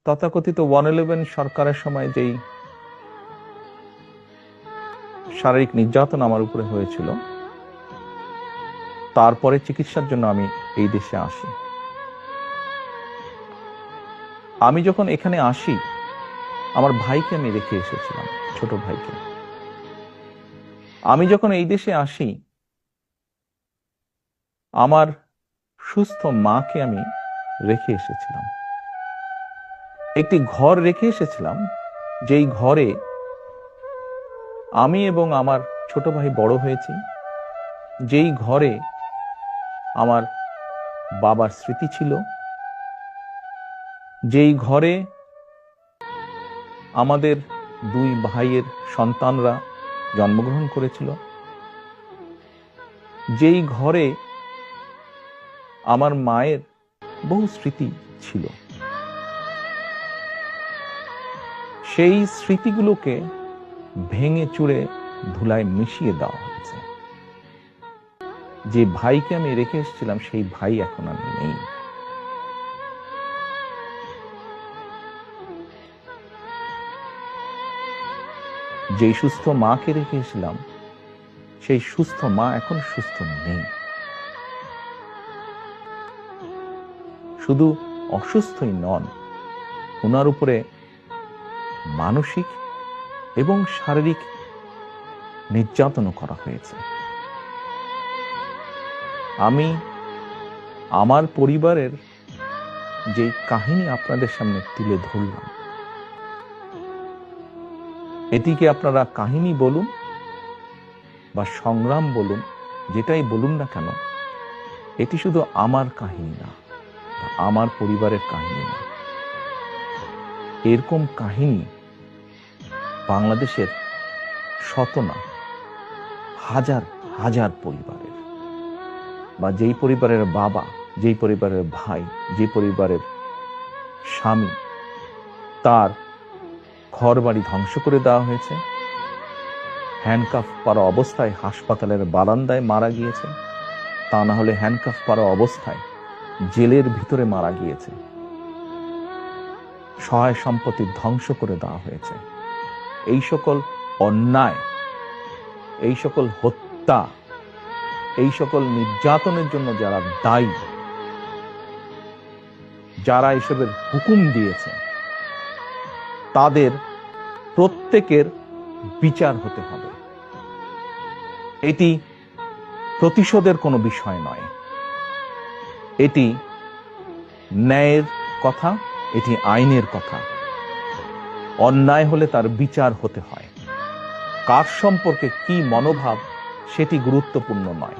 তথাকথিত 111 সরকারের সময় যেই শারীরিক নির্যাতন আমার উপরে হয়েছিল, তারপরে চিকিৎসার জন্য আমি এই দেশে আসি। আমি যখন এখানে আসি, আমার ভাইকে আমি রেখে এসেছিলাম, ছোট ভাইকে। আমি যখন এই দেশে আসি, আমার সুস্থ মাকে আমি রেখে এসেছিলাম। একটি ঘর রেখে এসেছিলাম, যেই ঘরে আমি এবং আমার ছোট ভাই বড় হয়েছি, যেই ঘরে আমার বাবার স্মৃতি ছিল, যেই ঘরে আমাদের দুই ভাইয়ের সন্তানরা জন্মগ্রহণ করেছিল, যেই ঘরে আমার মায়ের বহু স্মৃতি ছিল, সেই স্মৃতিগুলোকে ভেঙে চুরে ধুলায় মিশিয়ে দেওয়া হয়েছে। যে ভাইকে আমি রেখে এসেছিলাম, সেই ভাই এখন আর নেই। যেই সুস্থ মাকে রেখে এসেছিলাম, সেই সুস্থ মা এখন সুস্থ নেই। শুধু অসুস্থই নন, ওনার উপরে মানসিক এবং শারীরিক নির্যাতনও করা হয়েছে। আমি আমার পরিবারের যে কাহিনী আপনাদের সামনে তুলে ধরলাম, এটিকে আপনারা কাহিনী বলুন বা সংগ্রাম বলুন, যেটাই বলুন না কেন, এটি শুধু আমার কাহিনী না, আমার পরিবারের কাহিনী না। এরকম কাহিনী বাংলাদেশের শত না, হাজার হাজার পরিবারের, বা যেই পরিবারের বাবা, যেই পরিবারের ভাই, যে পরিবারের স্বামী, তার ঘরবাড়ি ধ্বংস করে দেওয়া হয়েছে, হ্যান্ডকাফ পরা অবস্থায় হাসপাতালের বারান্দায় মারা গিয়েছে, তা না হলে হ্যান্ডকাফ পরা অবস্থায় জেলের ভিতরে মারা গিয়েছে, সহায় সম্পত্তি ধ্বংস করে দেওয়া হয়েছে। এই সকল অন্যায়, এই সকল হত্যা, এই সকল নির্যাতনের জন্য যারা দায়ী, যারা এসবের হুকুম দিয়েছে, তাদের প্রত্যেকের বিচার হতে হবে। এটি প্রতিশোধের কোনো বিষয় নয়, এটি ন্যায়ের কথা, এটি আইনের কথা। অন্যায় হলে তার বিচার হতে হয়। কার সম্পর্কে কি মনোভাব সেটি গুরুত্বপূর্ণ নয়।